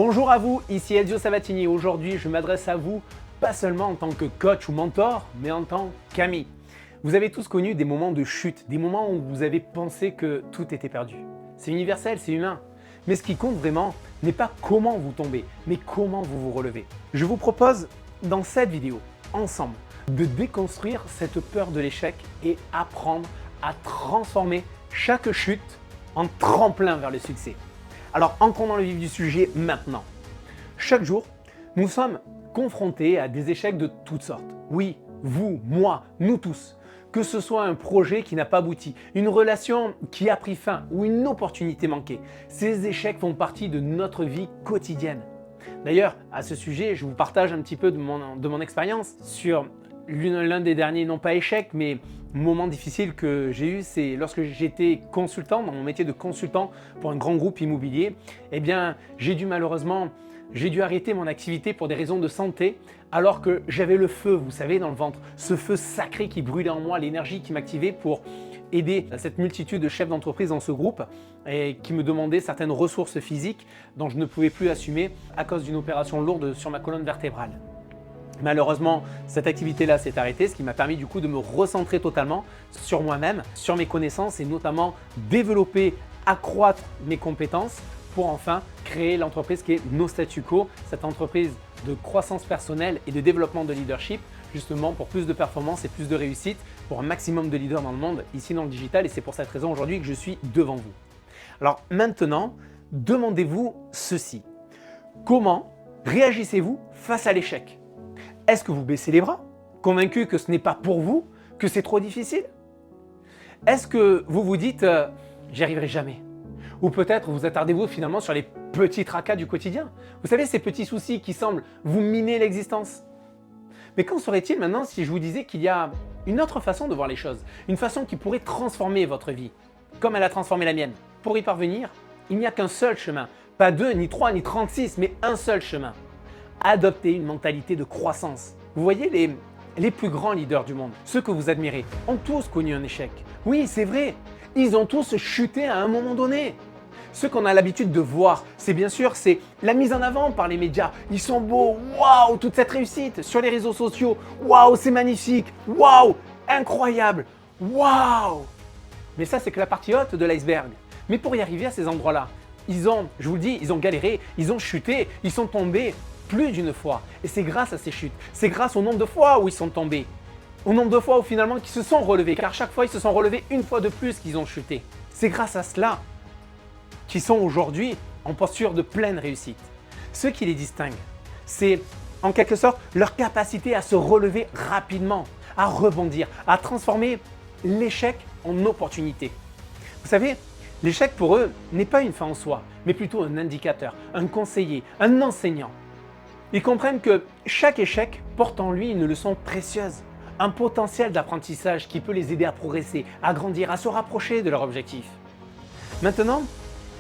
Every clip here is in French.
Bonjour à vous, ici Elzio Sabatini. Aujourd'hui, je m'adresse à vous pas seulement en tant que coach ou mentor, mais en tant qu'ami. Vous avez tous connu des moments de chute, des moments où vous avez pensé que tout était perdu. C'est universel, c'est humain. Mais ce qui compte vraiment n'est pas comment vous tombez, mais comment vous vous relevez. Je vous propose dans cette vidéo, ensemble, de déconstruire cette peur de l'échec et apprendre à transformer chaque chute en tremplin vers le succès. Alors entrons dans le vif du sujet maintenant. Chaque jour, nous sommes confrontés à des échecs de toutes sortes. Oui, vous, moi, nous tous. Que ce soit un projet qui n'a pas abouti, une relation qui a pris fin ou une opportunité manquée, ces échecs font partie de notre vie quotidienne. D'ailleurs, à ce sujet, je vous partage un petit peu de mon expérience sur l'un des derniers, non pas échecs, mais moment difficile que j'ai eu, c'est lorsque j'étais consultant, dans mon métier de consultant pour un grand groupe immobilier, eh bien, j'ai dû arrêter mon activité pour des raisons de santé, alors que j'avais le feu, vous savez, dans le ventre, ce feu sacré qui brûlait en moi, l'énergie qui m'activait pour aider cette multitude de chefs d'entreprise dans ce groupe et qui me demandaient certaines ressources physiques dont je ne pouvais plus assumer à cause d'une opération lourde sur ma colonne vertébrale. Malheureusement, cette activité-là s'est arrêtée, ce qui m'a permis du coup de me recentrer totalement sur moi-même, sur mes connaissances et notamment développer, accroître mes compétences pour enfin créer l'entreprise qui est No Statu Quo, cette entreprise de croissance personnelle et de développement de leadership, justement pour plus de performance et plus de réussite, pour un maximum de leaders dans le monde, ici dans le digital, et c'est pour cette raison aujourd'hui que je suis devant vous. Alors maintenant, demandez-vous ceci. Comment réagissez-vous face à l'échec ? Est-ce que vous baissez les bras, convaincu que ce n'est pas pour vous, que c'est trop difficile? Est-ce que vous vous dites « j'y arriverai jamais » ou peut-être vous attardez-vous finalement sur les petits tracas du quotidien? Vous savez, ces petits soucis qui semblent vous miner l'existence. Mais qu'en serait-il maintenant si je vous disais qu'il y a une autre façon de voir les choses, une façon qui pourrait transformer votre vie, comme elle a transformé la mienne? Pour y parvenir, il n'y a qu'un seul chemin, pas 2, ni 3, ni 36, mais un seul chemin. Adopter une mentalité de croissance. Vous voyez, les plus grands leaders du monde, ceux que vous admirez, ont tous connu un échec. Oui, c'est vrai, ils ont tous chuté à un moment donné. Ce qu'on a l'habitude de voir, c'est la mise en avant par les médias. Ils sont beaux, waouh, toute cette réussite sur les réseaux sociaux. Waouh, c'est magnifique, waouh, incroyable, waouh. Mais ça, c'est que la partie haute de l'iceberg. Mais pour y arriver à ces endroits-là, je vous le dis, ils ont galéré, ils ont chuté, ils sont tombés plus d'une fois. Et c'est grâce à ces chutes, c'est grâce au nombre de fois où ils sont tombés, au nombre de fois où finalement ils se sont relevés, car chaque fois ils se sont relevés une fois de plus qu'ils ont chuté. C'est grâce à cela qu'ils sont aujourd'hui en posture de pleine réussite. Ce qui les distingue, c'est en quelque sorte leur capacité à se relever rapidement, à rebondir, à transformer l'échec en opportunité. Vous savez, l'échec pour eux n'est pas une fin en soi, mais plutôt un indicateur, un conseiller, un enseignant. Ils comprennent que chaque échec porte en lui une leçon précieuse, un potentiel d'apprentissage qui peut les aider à progresser, à grandir, à se rapprocher de leur objectif. Maintenant,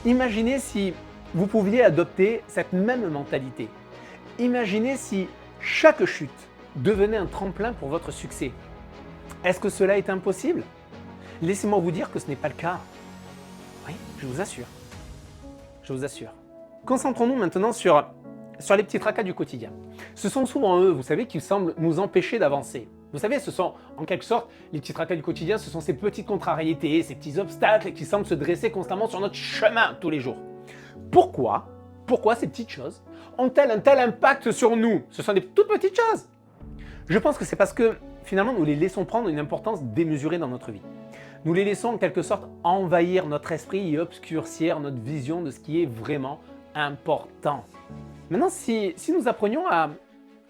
imaginez si vous pouviez adopter cette même mentalité. Imaginez si chaque chute devenait un tremplin pour votre succès. Est-ce que cela est impossible? Laissez-moi vous dire que ce n'est pas le cas. Oui, je vous assure. Je vous assure. Concentrons-nous maintenant sur les petits tracas du quotidien. Ce sont souvent eux, vous savez, qui semblent nous empêcher d'avancer. Vous savez, ce sont en quelque sorte, les petits tracas du quotidien, ce sont ces petites contrariétés, ces petits obstacles qui semblent se dresser constamment sur notre chemin tous les jours. Pourquoi ces petites choses ont-elles un tel impact sur nous? Ce sont des toutes petites choses. Je pense que c'est parce que finalement, nous les laissons prendre une importance démesurée dans notre vie. Nous les laissons en quelque sorte envahir notre esprit et obscurcir notre vision de ce qui est vraiment important. Maintenant, si nous apprenions à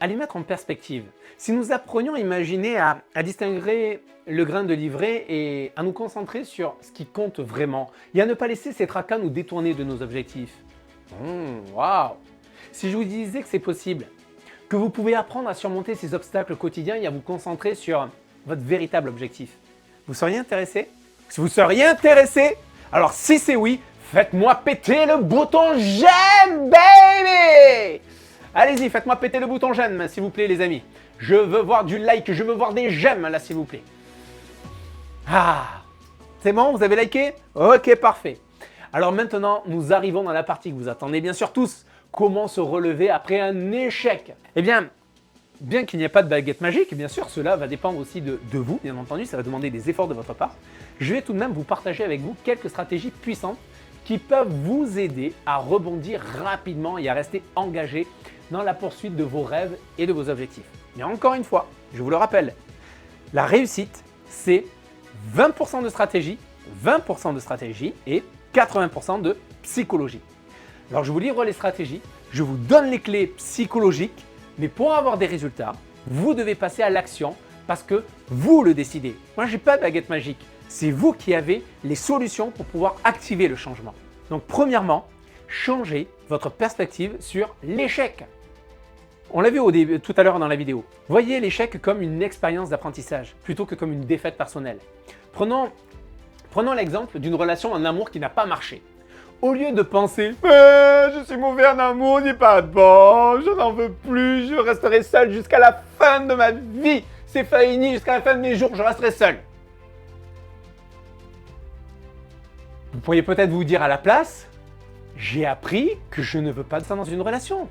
les mettre en perspective, si nous apprenions à imaginer, à distinguer le grain de l'ivraie et à nous concentrer sur ce qui compte vraiment et à ne pas laisser ces tracas nous détourner de nos objectifs. Waouh! Si je vous disais que c'est possible, que vous pouvez apprendre à surmonter ces obstacles quotidiens et à vous concentrer sur votre véritable objectif, vous seriez intéressé? Si vous seriez intéressé, alors si c'est oui, faites-moi péter le bouton j'aime, baby! Allez-y, faites-moi péter le bouton j'aime, s'il vous plaît, les amis. Je veux voir du like, je veux voir des j'aime, là, s'il vous plaît. Ah, c'est bon, vous avez liké? Ok, parfait. Alors maintenant, nous arrivons dans la partie que vous attendez bien sûr tous. comment se relever après un échec. Eh bien qu'il n'y ait pas de baguette magique, bien sûr, cela va dépendre aussi de vous, bien entendu, ça va demander des efforts de votre part. Je vais tout de même vous partager avec vous quelques stratégies puissantes qui peuvent vous aider à rebondir rapidement et à rester engagé dans la poursuite de vos rêves et de vos objectifs. Mais encore une fois, je vous le rappelle, la réussite, c'est 20% de stratégie, 20% de stratégie et 80% de psychologie. Alors je vous livre les stratégies, je vous donne les clés psychologiques, mais pour avoir des résultats, vous devez passer à l'action parce que vous le décidez. Moi, je n'ai pas de baguette magique. C'est vous qui avez les solutions pour pouvoir activer le changement. Donc premièrement, changez votre perspective sur l'échec. On l'a vu tout à l'heure dans la vidéo. Voyez l'échec comme une expérience d'apprentissage plutôt que comme une défaite personnelle. Prenons l'exemple d'une relation en amour qui n'a pas marché. Au lieu de penser « je suis mauvais en amour, n'est pas bon, je n'en veux plus, je resterai seul jusqu'à la fin de ma vie. C'est fini, jusqu'à la fin de mes jours, je resterai seul. » Vous pourriez peut-être vous dire à la place « j'ai appris que je ne veux pas de ça dans une relation.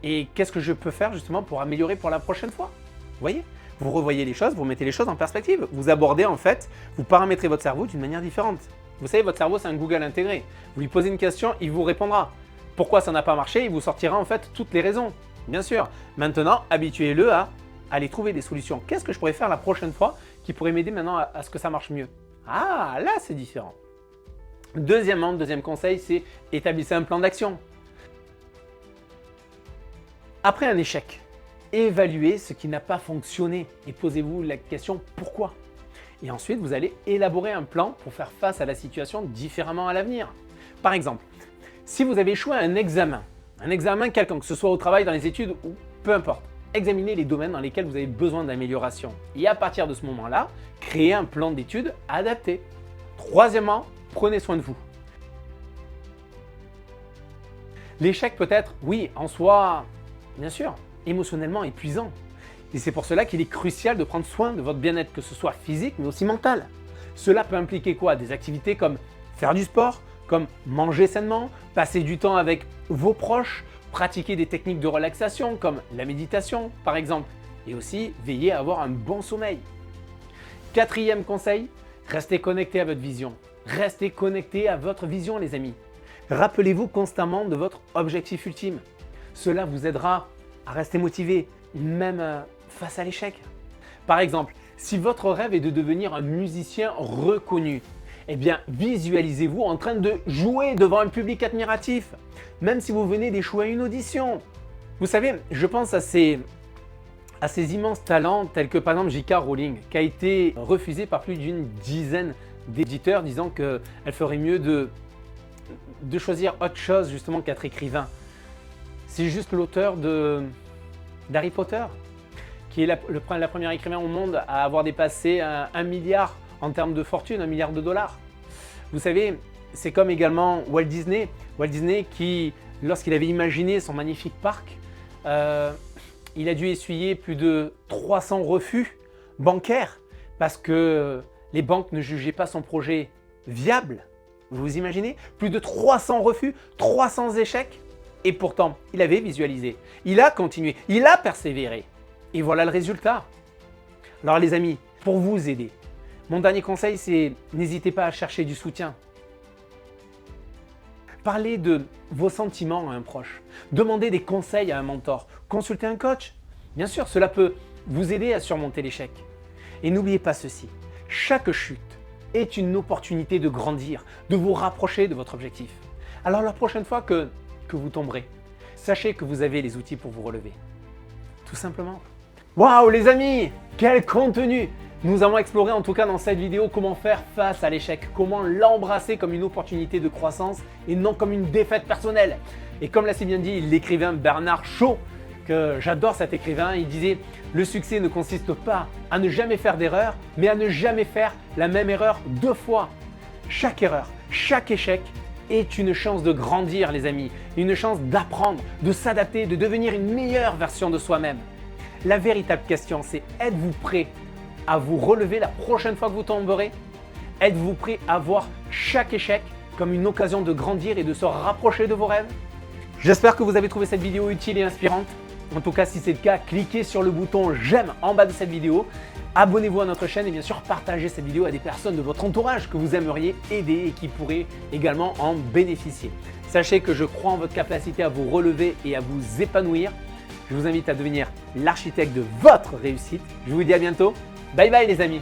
Et qu'est-ce que je peux faire justement pour améliorer pour la prochaine fois ?» Vous voyez ? Vous revoyez les choses, vous mettez les choses en perspective. Vous abordez en fait, vous paramétrez votre cerveau d'une manière différente. Vous savez, votre cerveau, c'est un Google intégré. Vous lui posez une question, il vous répondra. Pourquoi ça n'a pas marché? Il vous sortira en fait toutes les raisons. Bien sûr. Maintenant, habituez-le à aller trouver des solutions. Qu'est-ce que je pourrais faire la prochaine fois qui pourrait m'aider maintenant à ce que ça marche mieux? Ah, là, c'est différent. Deuxième conseil, c'est établissez un plan d'action. Après un échec, évaluez ce qui n'a pas fonctionné et posez-vous la question pourquoi. Et ensuite, vous allez élaborer un plan pour faire face à la situation différemment à l'avenir. Par exemple, si vous avez échoué à un examen quelconque, que ce soit au travail, dans les études ou peu importe, examinez les domaines dans lesquels vous avez besoin d'amélioration. Et à partir de ce moment-là, créez un plan d'études adapté. Troisièmement, prenez soin de vous. L'échec peut être, oui, en soi, bien sûr, émotionnellement épuisant. Et c'est pour cela qu'il est crucial de prendre soin de votre bien-être, que ce soit physique mais aussi mental. Cela peut impliquer quoi? Des activités comme faire du sport, comme manger sainement, passer du temps avec vos proches, pratiquer des techniques de relaxation comme la méditation par exemple, et aussi veiller à avoir un bon sommeil. Quatrième conseil, restez connecté à votre vision. Restez connecté à votre vision les amis. Rappelez-vous constamment de votre objectif ultime. Cela vous aidera à rester motivé, même face à l'échec. Par exemple, si votre rêve est de devenir un musicien reconnu, eh bien visualisez-vous en train de jouer devant un public admiratif, même si vous venez d'échouer à une audition. Vous savez, je pense à ces immenses talents tels que par exemple J.K. Rowling, qui a été refusée par plus d'une dizaine d'éditeurs disant qu'elle ferait mieux de choisir autre chose justement qu'être écrivain. C'est juste l'auteur d'Harry Potter, qui est la première écrivain au monde à avoir dépassé 1 milliard en termes de fortune, 1 milliard de dollars. Vous savez, c'est comme également Walt Disney. Walt Disney qui, lorsqu'il avait imaginé son magnifique parc, il a dû essuyer plus de 300 refus bancaires parce que les banques ne jugeaient pas son projet viable. Vous vous imaginez? Plus de 300 refus, 300 échecs. Et pourtant, il avait visualisé, il a continué, il a persévéré. Et voilà le résultat. Alors les amis, pour vous aider, mon dernier conseil, c'est n'hésitez pas à chercher du soutien. Parlez de vos sentiments à un proche. Demandez des conseils à un mentor. Consultez un coach. Bien sûr, cela peut vous aider à surmonter l'échec. Et n'oubliez pas ceci, chaque chute est une opportunité de grandir, de vous rapprocher de votre objectif. Alors la prochaine fois que vous tomberez, sachez que vous avez les outils pour vous relever. Tout simplement. Waouh les amis, quel contenu! Nous avons exploré en tout cas dans cette vidéo comment faire face à l'échec, comment l'embrasser comme une opportunité de croissance et non comme une défaite personnelle. Et comme l'a si bien dit l'écrivain Bernard Shaw, que j'adore cet écrivain, il disait « Le succès ne consiste pas à ne jamais faire d'erreur, mais à ne jamais faire la même erreur 2 fois. » Chaque erreur, chaque échec est une chance de grandir les amis, une chance d'apprendre, de s'adapter, de devenir une meilleure version de soi-même. La véritable question c'est êtes-vous prêt à vous relever la prochaine fois que vous tomberez? Êtes-vous prêt à voir chaque échec comme une occasion de grandir et de se rapprocher de vos rêves? J'espère que vous avez trouvé cette vidéo utile et inspirante. En tout cas, si c'est le cas, cliquez sur le bouton j'aime en bas de cette vidéo. Abonnez-vous à notre chaîne et bien sûr, partagez cette vidéo à des personnes de votre entourage que vous aimeriez aider et qui pourraient également en bénéficier. Sachez que je crois en votre capacité à vous relever et à vous épanouir. Je vous invite à devenir l'architecte de votre réussite. Je vous dis à bientôt. Bye bye les amis.